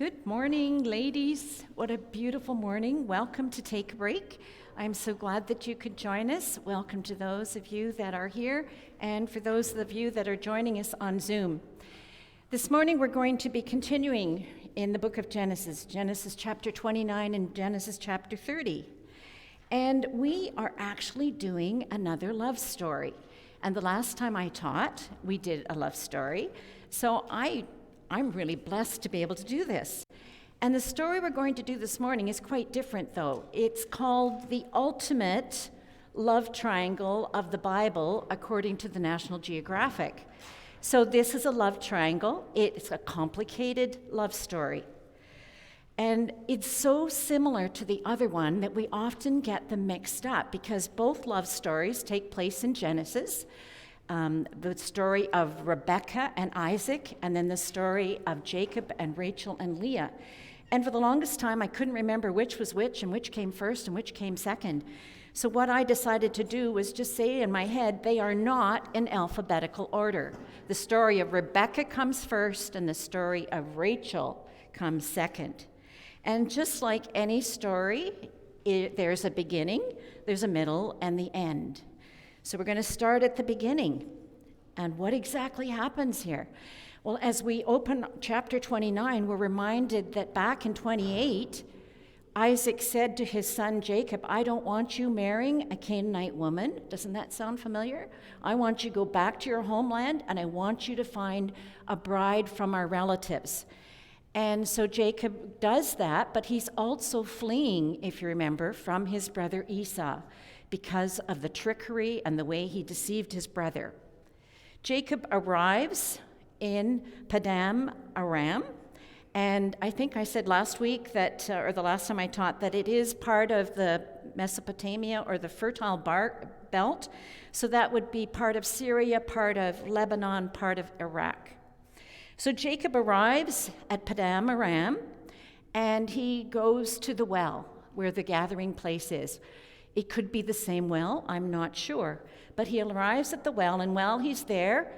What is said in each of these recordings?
Good morning, ladies. What a beautiful morning. Welcome to Take a Break. I'm so glad that you could join us. Welcome to those of you that are here and for those of you that are joining us on Zoom. This morning we're going to be continuing in the book of Genesis, Genesis chapter 29 and Genesis chapter 30. And we are actually doing another love story. And the last time I taught, we did a love story. So I'm really blessed to be able to do this. And the story we're going to do this morning is quite different, though. It's called The Ultimate Love Triangle of the Bible, according to the National Geographic. So this is a love triangle. It's a complicated love story. And it's so similar to the other one that we often get them mixed up because both love stories take place in Genesis. The story of Rebecca and Isaac, and then the story of Jacob and Rachel and Leah. And for the longest time, I couldn't remember which was which and which came first and which came second. So what I decided to do was just say in my head, they are not in alphabetical order. The story of Rebecca comes first and the story of Rachel comes second. And just like any story, there's a beginning, there's a middle, and the end. So we're going to start at the beginning. And what exactly happens here? Well, as we open chapter 29, we're reminded that back in 28, Isaac said to his son Jacob, I don't want you marrying a Canaanite woman. Doesn't that sound familiar? I want you to go back to your homeland, and I want you to find a bride from our relatives. And so Jacob does that, but he's also fleeing, if you remember, from his brother Esau, because of the trickery and the way he deceived his brother. Jacob arrives in Padam Aram, and I think I said last week that, or the last time I taught, that it is part of the Mesopotamia or the Fertile Belt, so that would be part of Syria, part of Lebanon, part of Iraq. So Jacob arrives at Padam Aram, and he goes to the well where the gathering place is. It could be the same well, I'm not sure. But he arrives at the well, and while he's there,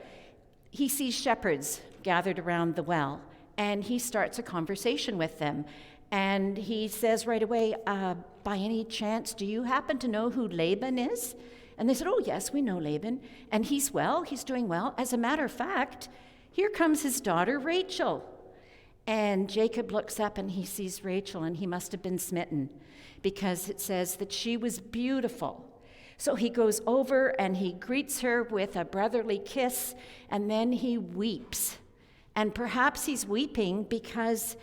he sees shepherds gathered around the well, and he starts a conversation with them. And he says right away, by any chance, do you happen to know who Laban is? And they said, oh, yes, we know Laban. And he's doing well. As a matter of fact, here comes his daughter, Rachel. And Jacob looks up and he sees Rachel, and he must have been smitten because it says that she was beautiful. So he goes over and he greets her with a brotherly kiss, and then he weeps. And perhaps he's weeping because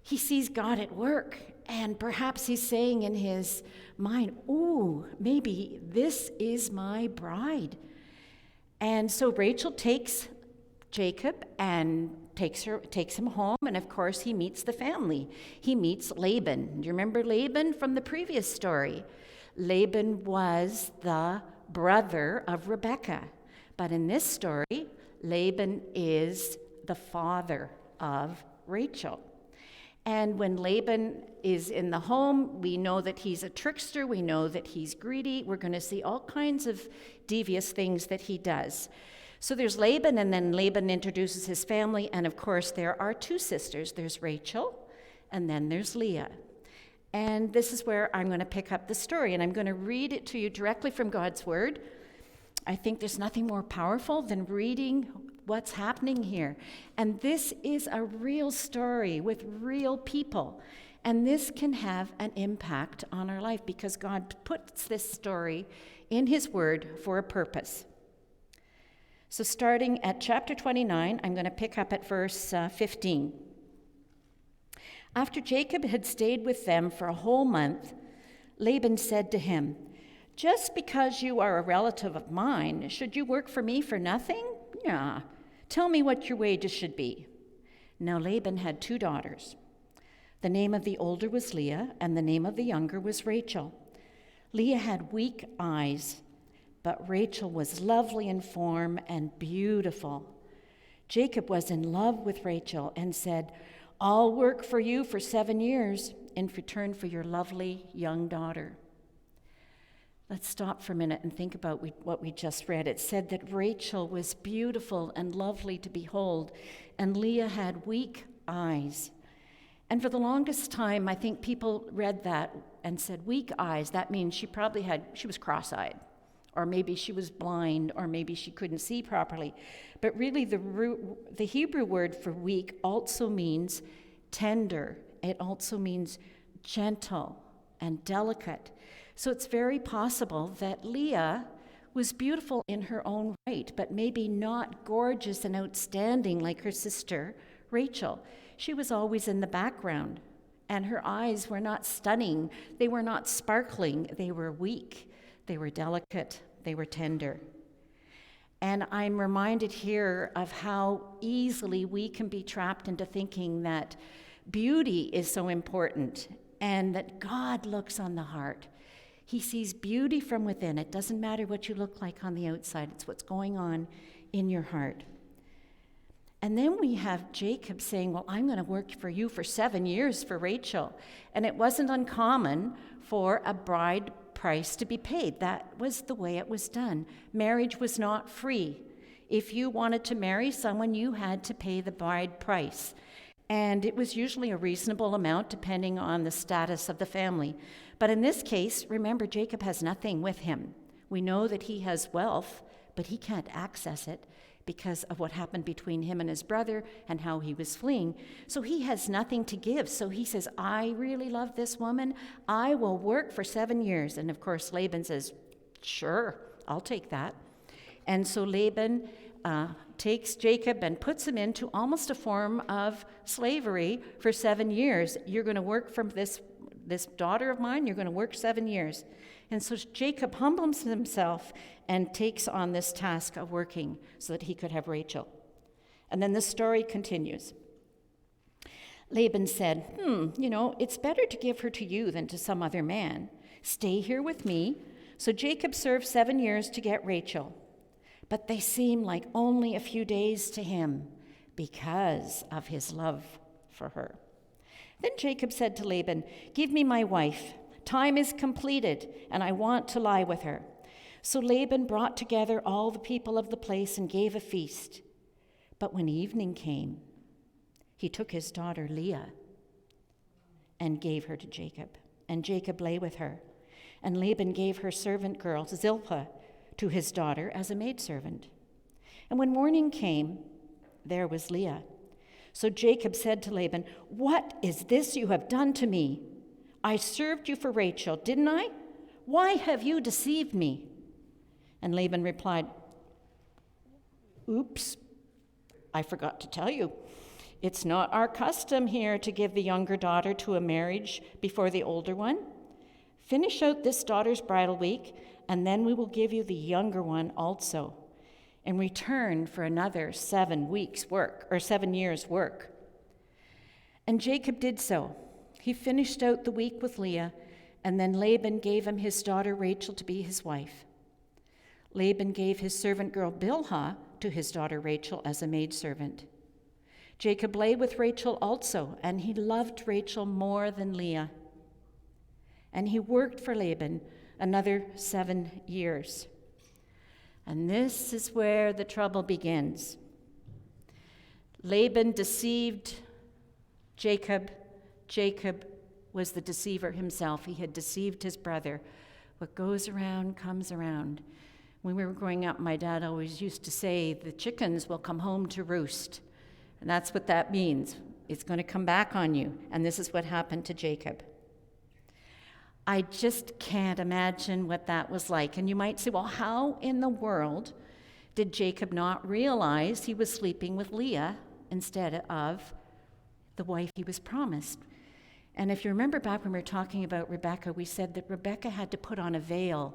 he sees God at work, and perhaps he's saying in his mind, ooh, maybe this is my bride. And so Rachel takes Jacob and takes him home, and of course he meets the family. He meets Laban. Do you remember Laban from the previous story? Laban was the brother of Rebekah, but in this story, Laban is the father of Rachel. And when Laban is in the home, we know that he's a trickster, we know that he's greedy. We're going to see all kinds of devious things that he does. So there's Laban, and then Laban introduces his family, and of course there are two sisters. There's Rachel, and then there's Leah. And this is where I'm going to pick up the story, and I'm going to read it to you directly from God's Word. I think there's nothing more powerful than reading what's happening here. And this is a real story with real people, and this can have an impact on our life because God puts this story in His Word for a purpose. So starting at chapter 29, I'm going to pick up at verse 15. After Jacob had stayed with them for a whole month, Laban said to him, just because you are a relative of mine, should you work for me for nothing? Yeah. Tell me what your wages should be. Now Laban had 2 daughters. The name of the older was Leah, and the name of the younger was Rachel. Leah had weak eyes, but Rachel was lovely in form and beautiful. Jacob was in love with Rachel and said, I'll work for you for 7 years in return for your lovely young daughter. Let's stop for a minute and think about what we just read. It said that Rachel was beautiful and lovely to behold, and Leah had weak eyes. And for the longest time, I think people read that and said, weak eyes, that means she was cross-eyed, or maybe she was blind, or maybe she couldn't see properly. But really, the Hebrew word for weak also means tender. It also means gentle and delicate. So it's very possible that Leah was beautiful in her own right, but maybe not gorgeous and outstanding like her sister Rachel. She was always in the background, and her eyes were not stunning. They were not sparkling. They were weak. They were delicate. They were tender. And I'm reminded here of how easily we can be trapped into thinking that beauty is so important and that God looks on the heart. He sees beauty from within. It doesn't matter what you look like on the outside. It's what's going on in your heart. And then we have Jacob saying, well, I'm going to work for you for 7 years for Rachel. And it wasn't uncommon for a bride price to be paid. That was the way it was done. Marriage was not free. If you wanted to marry someone, you had to pay the bride price. And it was usually a reasonable amount depending on the status of the family. But in this case, remember, Jacob has nothing with him. We know that he has wealth, but he can't access it because of what happened between him and his brother and how he was fleeing. So he has nothing to give. So he says, I really love this woman. I will work for 7 years. And of course, Laban says, sure, I'll take that. And so Laban takes Jacob and puts him into almost a form of slavery for 7 years. You're going to work for this daughter of mine. You're going to work 7 years. And so Jacob humbles himself and takes on this task of working so that he could have Rachel. And then the story continues. Laban said, it's better to give her to you than to some other man. Stay here with me. So Jacob served 7 years to get Rachel. But they seem like only a few days to him because of his love for her. Then Jacob said to Laban, give me my wife. Time is completed, and I want to lie with her. So Laban brought together all the people of the place and gave a feast. But when evening came, he took his daughter Leah and gave her to Jacob. And Jacob lay with her. And Laban gave her servant girl, Zilpah, to his daughter as a maidservant. And when morning came, there was Leah. So Jacob said to Laban, what is this you have done to me? I served you for Rachel, didn't I? Why have you deceived me? And Laban replied, oops, I forgot to tell you. It's not our custom here to give the younger daughter to a marriage before the older one. Finish out this daughter's bridal week, and then we will give you the younger one also, in return for another 7 years' work. And Jacob did so. He finished out the week with Leah, and then Laban gave him his daughter Rachel to be his wife. Laban gave his servant girl Bilhah to his daughter Rachel as a maidservant. Jacob lay with Rachel also, and he loved Rachel more than Leah. And he worked for Laban another 7 years. And this is where the trouble begins. Laban deceived Jacob. Jacob was the deceiver himself. He had deceived his brother. What goes around comes around. When we were growing up, my dad always used to say, the chickens will come home to roost. And that's what that means. It's going to come back on you. And this is what happened to Jacob. I just can't imagine what that was like. And you might say, well, how in the world did Jacob not realize he was sleeping with Leah instead of the wife he was promised? And if you remember back when we were talking about Rebecca, we said that Rebecca had to put on a veil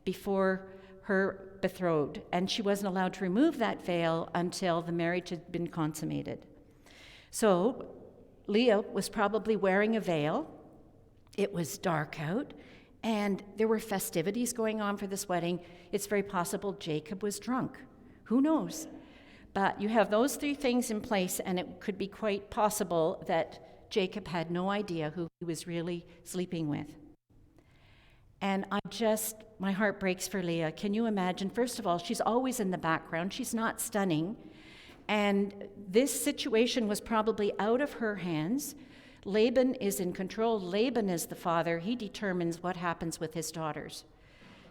before her betrothed, and she wasn't allowed to remove that veil until the marriage had been consummated. So Leah was probably wearing a veil. It was dark out, and there were festivities going on for this wedding. It's very possible Jacob was drunk. Who knows? But you have those 3 things in place, and it could be quite possible that Jacob had no idea who he was really sleeping with. And my heart breaks for Leah. Can you imagine? First of all, she's always in the background. She's not stunning. And this situation was probably out of her hands. Laban is in control. Laban is the father. He determines what happens with his daughters.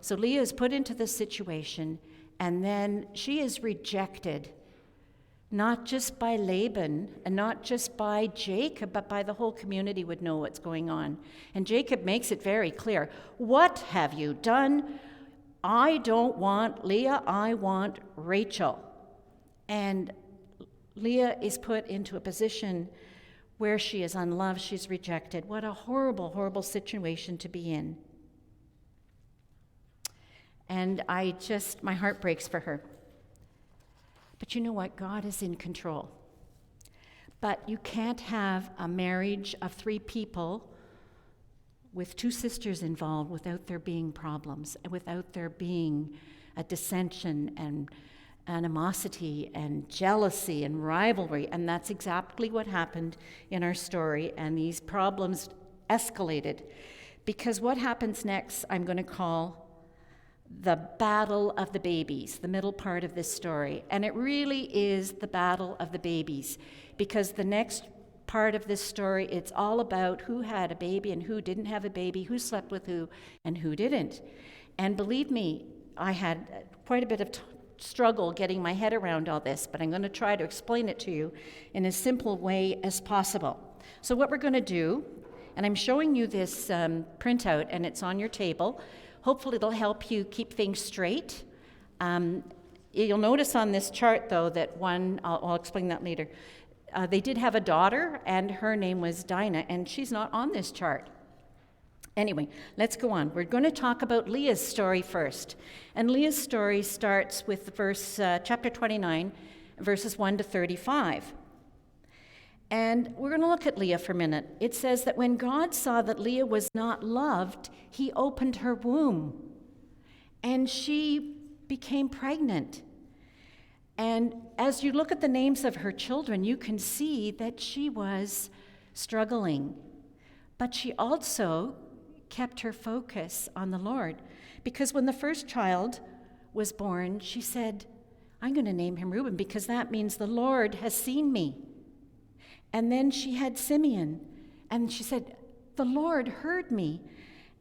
So Leah is put into this situation, and then she is rejected, not just by Laban and not just by Jacob, but by the whole community would know what's going on. And Jacob makes it very clear. What have you done? I don't want Leah, I want Rachel. And Leah is put into a position where she is unloved, she's rejected. What a horrible, horrible situation to be in. And my heart breaks for her. But you know what? God is in control. But you can't have a marriage of 3 people with 2 sisters involved without there being problems, and without there being a dissension and animosity and jealousy and rivalry. And that's exactly what happened in our story. And these problems escalated. Because what happens next, I'm going to call the battle of the babies, the middle part of this story. And it really is the battle of the babies, because the next part of this story, it's all about who had a baby and who didn't have a baby, who slept with who and who didn't. And believe me, I had quite a bit of struggle getting my head around all this, but I'm going to try to explain it to you in as simple way as possible. So what we're going to do, and I'm showing you this printout, and it's on your table. Hopefully it'll help you keep things straight. You'll notice on this chart, though, that I'll explain that later. They did have a daughter, and her name was Dinah, and she's not on this chart. Anyway, let's go on. We're going to talk about Leah's story first. And Leah's story starts with chapter 29, verses 1 to 35. And we're going to look at Leah for a minute. It says that when God saw that Leah was not loved, he opened her womb, and she became pregnant. And as you look at the names of her children, you can see that she was struggling. But she also kept her focus on the Lord. Because when the first child was born, she said, I'm going to name him Reuben, because that means the Lord has seen me. And then she had Simeon, and she said, the Lord heard me.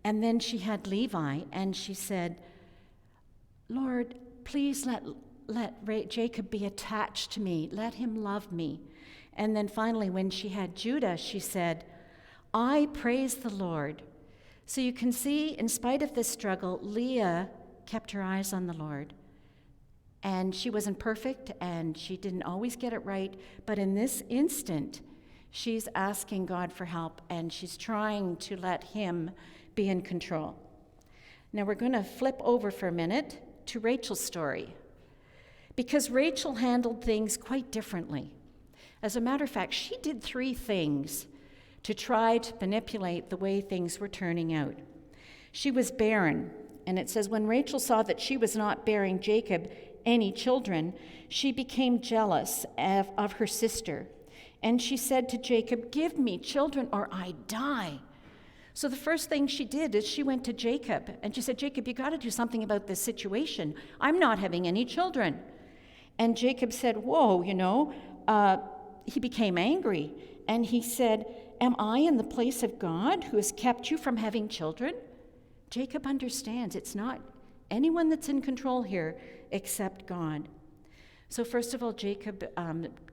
And then she had Levi, and she said, Lord, please let Jacob be attached to me. Let him love me. And then finally, when she had Judah, she said, I praise the Lord. So you can see, in spite of this struggle, Leah kept her eyes on the Lord. And she wasn't perfect, and she didn't always get it right. But in this instant, she's asking God for help, and she's trying to let him be in control. Now we're going to flip over for a minute to Rachel's story, because Rachel handled things quite differently. As a matter of fact, she did 3 things to try to manipulate the way things were turning out. She was barren, and it says, when Rachel saw that she was not bearing Jacob any children, she became jealous of her sister. And she said to Jacob, give me children or I die. So the first thing she did is she went to Jacob, and she said, Jacob, you got to do something about this situation. I'm not having any children. And Jacob said, whoa, he became angry. And he said, am I in the place of God who has kept you from having children? Jacob understands it's not anyone that's in control here except God. So first of all, Jacob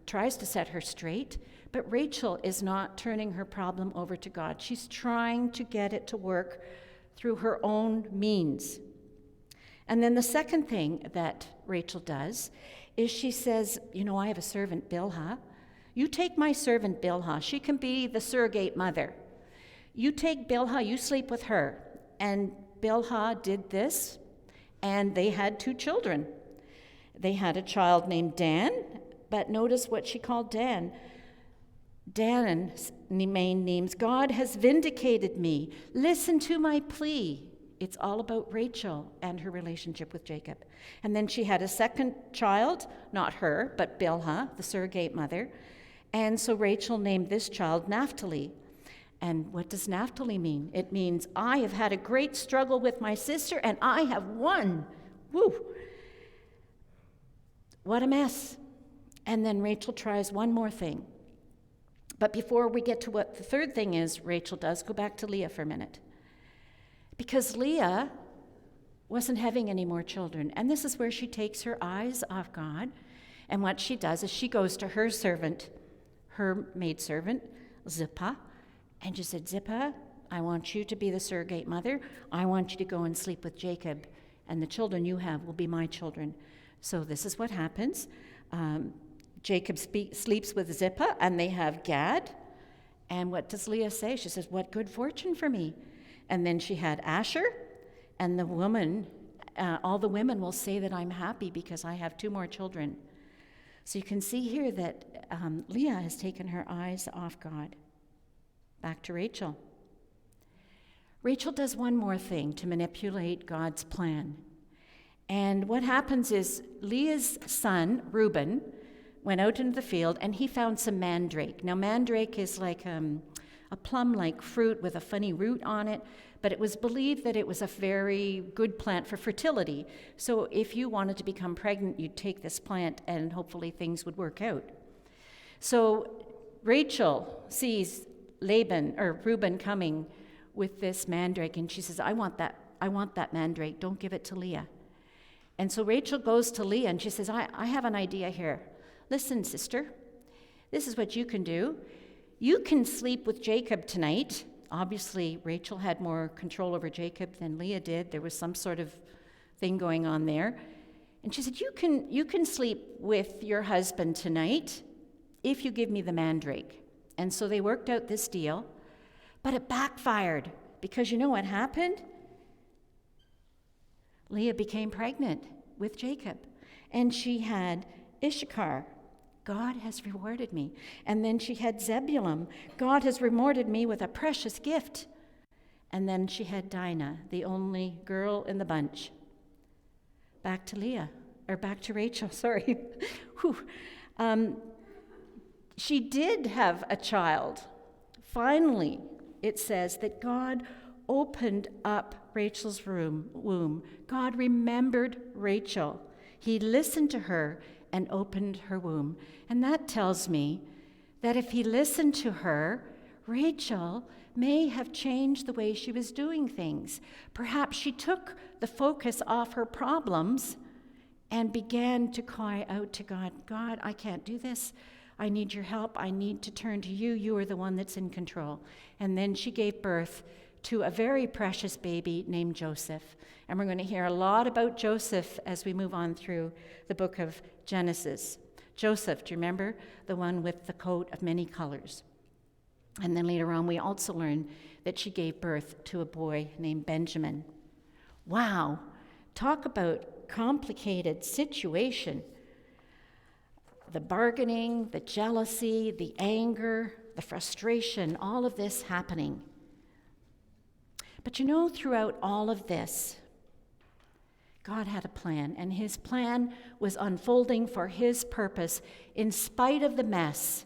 tries to set her straight, but Rachel is not turning her problem over to God. She's trying to get it to work through her own means. And then the second thing that Rachel does is she says, I have a servant, Bilhah. You take my servant, Bilhah. She can be the surrogate mother. You take Bilhah, you sleep with her. And Bilhah did this, and they had 2 children. They had a child named Dan, but notice what she called Dan. Dan's main name's God has vindicated me. Listen to my plea. It's all about Rachel and her relationship with Jacob. And then she had a second child, not her, but Bilhah, the surrogate mother. And so Rachel named this child Naphtali. And what does Naphtali mean? It means, I have had a great struggle with my sister, and I have won. Woo! What a mess. And then Rachel tries one more thing. But before we get to what the third thing is Rachel does, go back to Leah for a minute. Because Leah wasn't having any more children. And this is where she takes her eyes off God. And what she does is she goes to her servant, her maidservant, Zilpah, and she said, Zilpah, I want you to be the surrogate mother. I want you to go and sleep with Jacob, and the children you have will be my children. So this is what happens. Jacob sleeps with Zilpah, and they have Gad. And what does Leah say? She says, what good fortune for me. And then she had Asher, and the woman, all the women will say that I'm happy because I have 2 more children. So you can see here that Leah has taken her eyes off God. Back to Rachel. Rachel does one more thing to manipulate God's plan. And what happens is Leah's son, Reuben, went out into the field and he found some mandrake. Now, mandrake is like a plum-like fruit with a funny root on it, but it was believed that it was a very good plant for fertility. So if you wanted to become pregnant, you'd take this plant and hopefully things would work out. So Rachel sees Reuben coming with this mandrake, and she says, I want that mandrake, don't give it to Leah. And so Rachel goes to Leah and she says, I have an idea here. Listen, sister, this is what you can do. You can sleep with Jacob tonight. Obviously, Rachel had more control over Jacob than Leah did. There was some sort of thing going on there. And she said, you can sleep with your husband tonight if you give me the mandrake. And so they worked out this deal, but it backfired because you know what happened? Leah became pregnant with Jacob, and she had Issachar. God has rewarded me. And then she had Zebulun. God has rewarded me with a precious gift. And then she had Dinah, the only girl in the bunch. Back to Rachel, sorry. She did have a child. Finally, it says that God opened up Rachel's womb. God remembered Rachel. He listened to her and opened her womb. And that tells me that if he listened to her, Rachel may have changed the way she was doing things. Perhaps she took the focus off her problems and began to cry out to God, God, I can't do this. I need your help. I need to turn to you. You are the one that's in control. And then she gave birth to a very precious baby named Joseph. And we're going to hear a lot about Joseph as we move on through the book of Genesis. Joseph, do you remember? The one with the coat of many colors. And then later on, we also learn that she gave birth to a boy named Benjamin. Wow, talk about complicated situation. The bargaining, the jealousy, the anger, the frustration, all of this happening. But you know, throughout all of this, God had a plan, and his plan was unfolding for his purpose in spite of the mess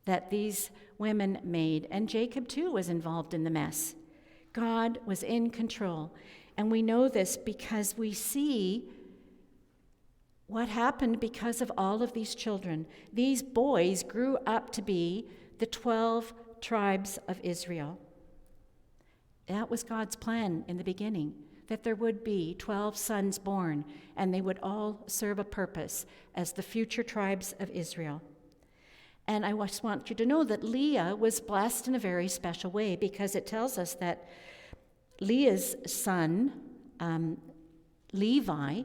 that these women made. And Jacob, too, was involved in the mess. God was in control. And we know this because we see what happened because of all of these children. These boys grew up to be the 12 tribes of Israel. That was God's plan in the beginning, that there would be 12 sons born, and they would all serve a purpose as the future tribes of Israel. And I just want you to know that Leah was blessed in a very special way, because it tells us that Leah's son, Levi,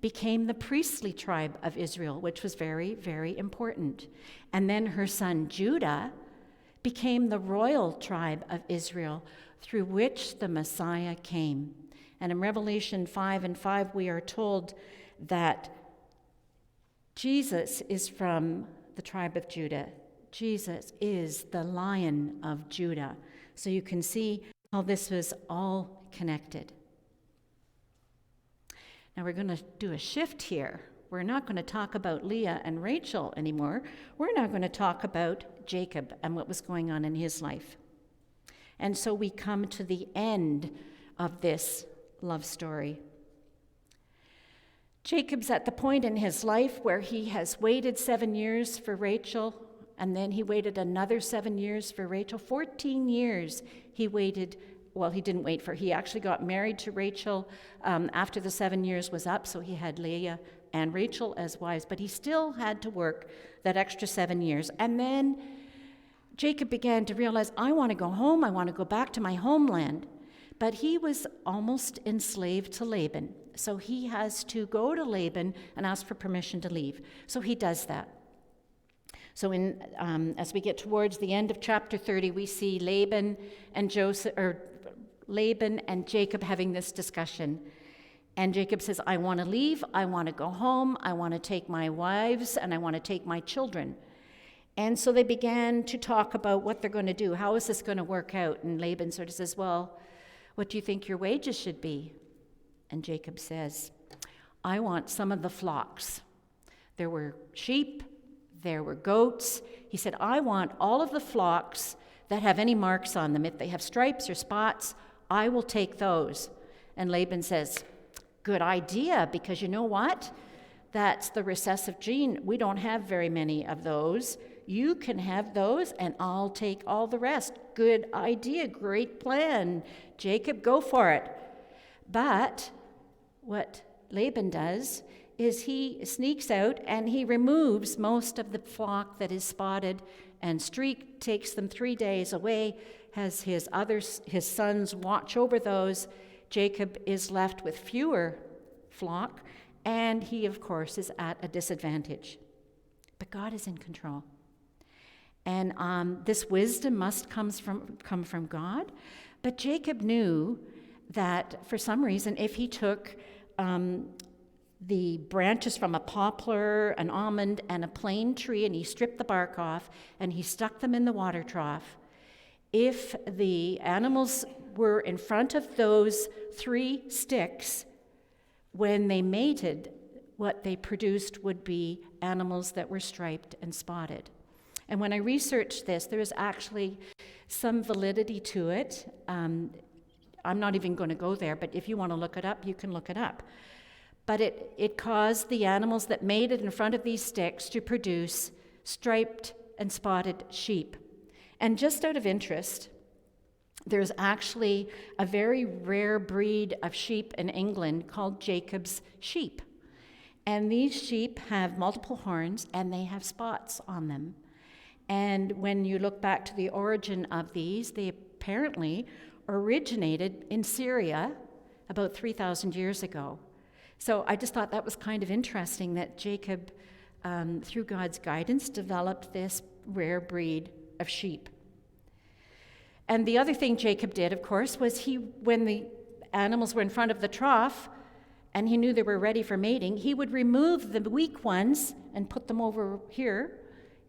became the priestly tribe of Israel, which was very, very important. And then her son Judah became the royal tribe of Israel, through which the Messiah came. And in Revelation 5:5, we are told that Jesus is from the tribe of Judah. Jesus is the Lion of Judah. So you can see how this was all connected. Now we're going to do a shift here. We're not going to talk about Leah and Rachel anymore. We're now going to talk about Jacob and what was going on in his life. And so we come to the end of this love story. Jacob's at the point in his life where he has waited 7 years for Rachel And then he waited another 7 years for Rachel. 14 years he waited. Well, he didn't wait for, he actually got married to Rachel after the 7 years was up, so he had Leah and Rachel as wives, but he still had to work that extra 7 years. And then Jacob began to realize, I want to go home, I want to go back to my homeland. But he was almost enslaved to Laban, so he has to go to Laban and ask for permission to leave. So he does that. So as we get towards the end of chapter 30, we see Laban and Jacob having this discussion. And Jacob says, I want to leave, I want to go home, I want to take my wives, and I want to take my children. And so they began to talk about what they're going to do. How is this going to work out? And Laban sort of says, well, what do you think your wages should be? And Jacob says, I want some of the flocks. There were sheep, there were goats. He said, I want all of the flocks that have any marks on them. If they have stripes or spots, I will take those. And Laban says, good idea, because you know what? That's the recessive gene. We don't have very many of those. You can have those, and I'll take all the rest. Good idea, great plan. Jacob, go for it. But what Laban does is he sneaks out and he removes most of the flock that is spotted and streaked, takes them 3 days away, has his sons watch over those. Jacob is left with fewer flock, and he, of course, is at a disadvantage. But God is in control. And this wisdom must come from God. But Jacob knew that for some reason, if he took the branches from a poplar, an almond, and a plane tree, and he stripped the bark off, and he stuck them in the water trough, if the animals were in front of those 3 sticks, when they mated, what they produced would be animals that were striped and spotted. And when I researched this, there is actually some validity to it. I'm not even going to go there, but if you want to look it up, you can look it up. But it caused the animals that mated in front of these sticks to produce striped and spotted sheep. And just out of interest, there's actually a very rare breed of sheep in England called Jacob's sheep. And these sheep have multiple horns and they have spots on them. And when you look back to the origin of these, they apparently originated in Syria about 3,000 years ago. So I just thought that was kind of interesting that Jacob, through God's guidance, developed this rare breed of sheep. And the other thing Jacob did, of course, was when the animals were in front of the trough and he knew they were ready for mating, he would remove the weak ones and put them over here,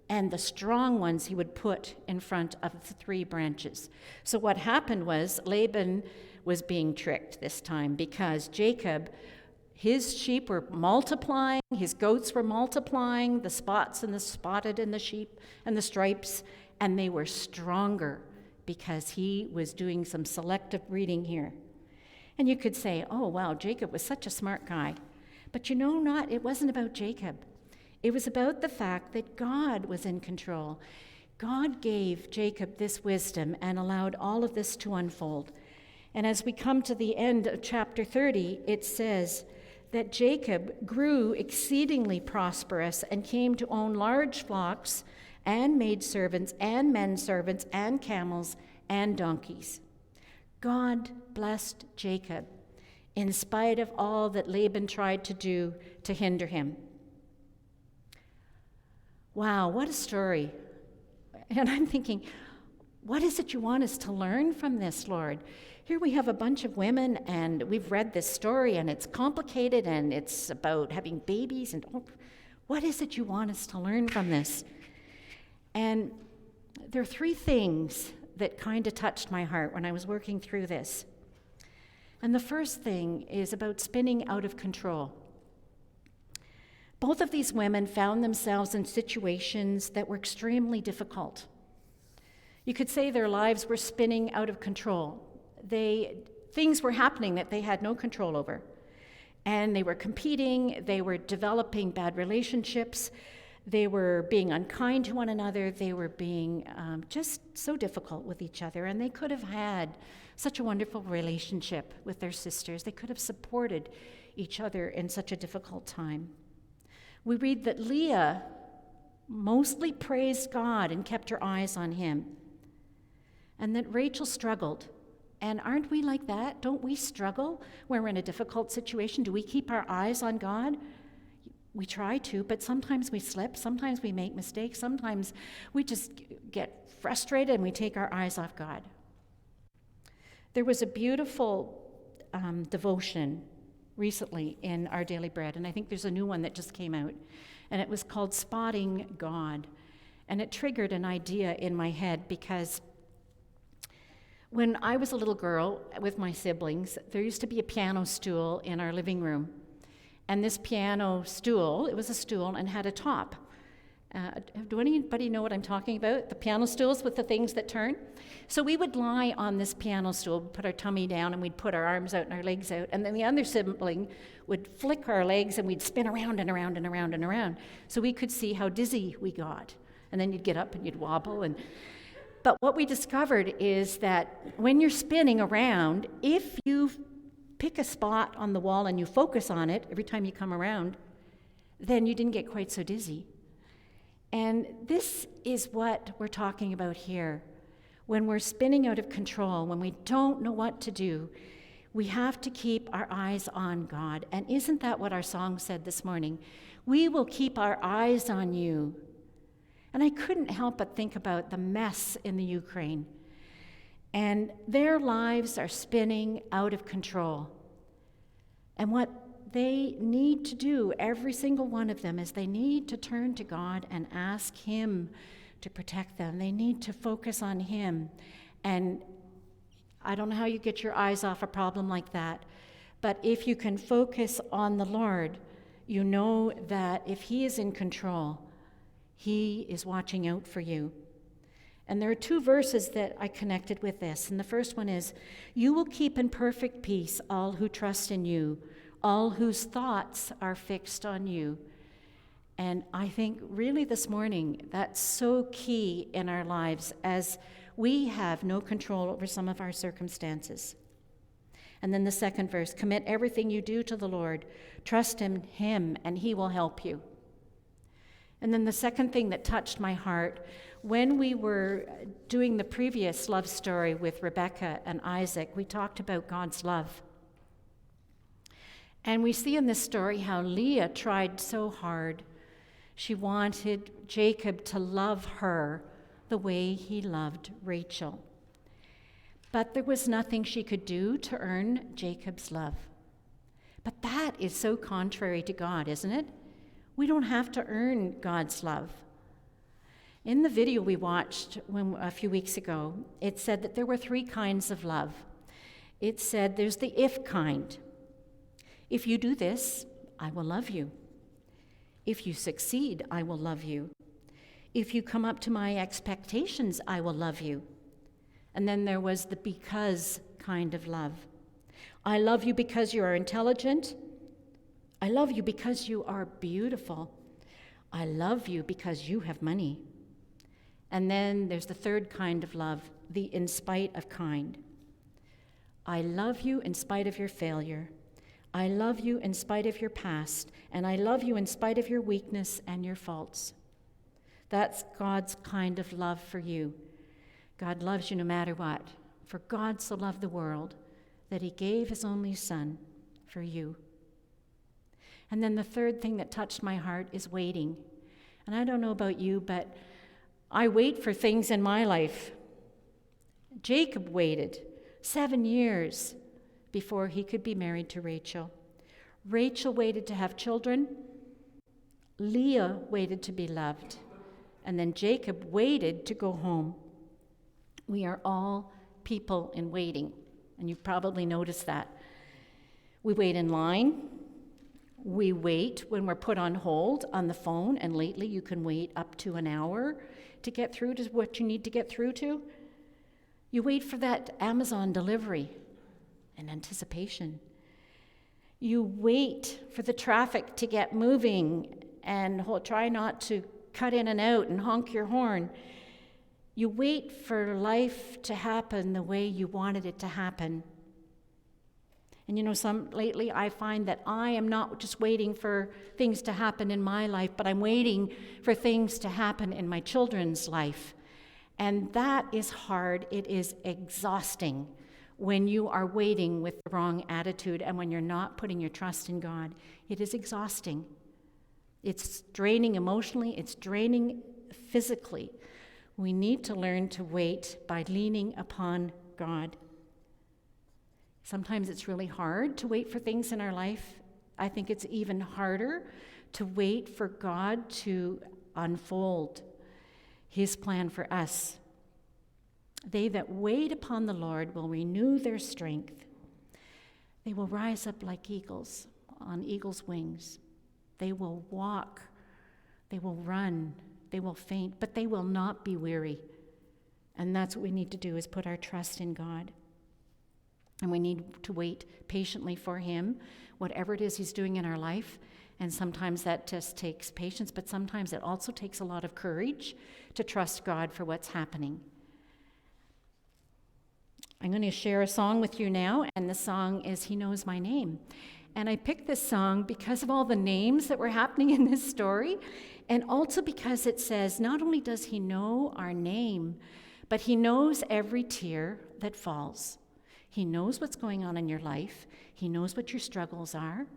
and the strong ones he would put in front of the 3 branches. So what happened was Laban was being tricked this time, because Jacob, his sheep were multiplying, his goats were multiplying, the spots and the spotted and the sheep and the stripes, and they were stronger because he was doing some selective breeding here. And you could say, oh, wow, Jacob was such a smart guy. But it wasn't about Jacob. It was about the fact that God was in control. God gave Jacob this wisdom and allowed all of this to unfold. And as we come to the end of chapter 30, it says that Jacob grew exceedingly prosperous and came to own large flocks and maidservants and men servants and camels and donkeys. God blessed Jacob in spite of all that Laban tried to do to hinder him. Wow, what a story. And I'm thinking, what is it you want us to learn from this, Lord? Here we have a bunch of women, and we've read this story, and it's complicated, and it's about having babies, and what is it you want us to learn from this? And there are 3 things that kind of touched my heart when I was working through this. And the first thing is about spinning out of control. Both of these women found themselves in situations that were extremely difficult. You could say their lives were spinning out of control. Things were happening that they had no control over. And they were competing, they were developing bad relationships, They were being unkind to one another. They were being just so difficult with each other. And they could have had such a wonderful relationship with their sisters. They could have supported each other in such a difficult time. We read that Leah mostly praised God and kept her eyes on him, and that Rachel struggled. And aren't we like that? Don't we struggle when we're in a difficult situation? Do we keep our eyes on God? We try to, but sometimes we slip, sometimes we make mistakes, sometimes we just get frustrated and we take our eyes off God. There was a beautiful devotion recently in Our Daily Bread, and I think there's a new one that just came out, and it was called Spotting God. And it triggered an idea in my head because when I was a little girl with my siblings, there used to be a piano stool in our living room. And this piano stool, it was a stool and had a top. Do anybody know what I'm talking about? The piano stools with the things that turn? So we would lie on this piano stool, put our tummy down, and we'd put our arms out and our legs out. And then the other sibling would flick our legs and we'd spin around and around and around and around. So we could see how dizzy we got. And then you'd get up and you'd wobble. But what we discovered is that when you're spinning around, if you pick a spot on the wall and you focus on it every time you come around, then you didn't get quite so dizzy. And this is what we're talking about here. When we're spinning out of control, when we don't know what to do, we have to keep our eyes on God. And isn't that what our song said this morning? We will keep our eyes on you. And I couldn't help but think about the mess in the Ukraine. And their lives are spinning out of control. And what they need to do, every single one of them, is they need to turn to God and ask Him to protect them. They need to focus on Him. And I don't know how you get your eyes off a problem like that, but if you can focus on the Lord, you know that if He is in control, He is watching out for you. And there are two verses that I connected with this. And the first one is, "You will keep in perfect peace all who trust in you, all whose thoughts are fixed on you." And I think really this morning, that's so key in our lives as we have no control over some of our circumstances. And then the second verse, "Commit everything you do to the Lord. Trust in Him, and He will help you." And then the second thing that touched my heart, when we were doing the previous love story with Rebecca and Isaac, we talked about God's love. And we see in this story how Leah tried so hard. She wanted Jacob to love her the way he loved Rachel. But there was nothing she could do to earn Jacob's love. But that is so contrary to God, isn't it? We don't have to earn God's love. In the video we watched a few weeks ago, it said that there were 3 kinds of love. It said there's the if kind. If you do this, I will love you. If you succeed, I will love you. If you come up to my expectations, I will love you. And then there was the because kind of love. I love you because you are intelligent. I love you because you are beautiful. I love you because you have money. And then there's the third kind of love, the in spite of kind. I love you in spite of your failure. I love you in spite of your past, and I love you in spite of your weakness and your faults. That's God's kind of love for you. God loves you no matter what. For God so loved the world that He gave His only Son for you. And then the third thing that touched my heart is waiting. And I don't know about you, but I wait for things in my life. Jacob waited 7 years before he could be married to Rachel. Rachel waited to have children. Leah waited to be loved. And then Jacob waited to go home. We are all people in waiting, and you've probably noticed that. We wait in line. We wait when we're put on hold on the phone, and lately you can wait up to an hour to get through to what you need to get through to. You wait for that Amazon delivery in anticipation. You wait for the traffic to get moving and try not to cut in and out and honk your horn. You wait for life to happen the way you wanted it to happen. And lately I find that I am not just waiting for things to happen in my life, but I'm waiting for things to happen in my children's life. And that is hard. It is exhausting when you are waiting with the wrong attitude and when you're not putting your trust in God. It is exhausting. It's draining emotionally. It's draining physically. We need to learn to wait by leaning upon God. Sometimes it's really hard to wait for things in our life. I think it's even harder to wait for God to unfold His plan for us. They that wait upon the Lord will renew their strength. They will rise up like eagles on eagle's wings. They will walk, they will run, they will faint, but they will not be weary. And that's what we need to do, is put our trust in God. And we need to wait patiently for Him, whatever it is He's doing in our life. And sometimes that just takes patience, but sometimes it also takes a lot of courage to trust God for what's happening. I'm going to share a song with you now, and the song is He Knows My Name. And I picked this song because of all the names that were happening in this story, and also because it says not only does He know our name, but He knows every tear that falls. He knows what's going on in your life. He knows what your struggles are.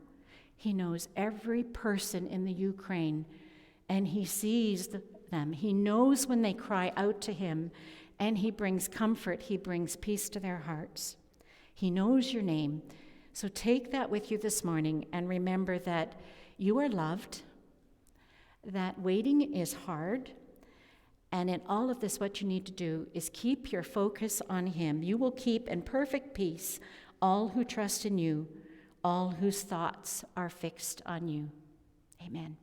He knows every person in the Ukraine, and He sees them. He knows when they cry out to Him, and He brings comfort. He brings peace to their hearts. He knows your name. So take that with you this morning and remember that you are loved, that waiting is hard, and in all of this, what you need to do is keep your focus on Him. You will keep in perfect peace all who trust in you, all whose thoughts are fixed on you. Amen.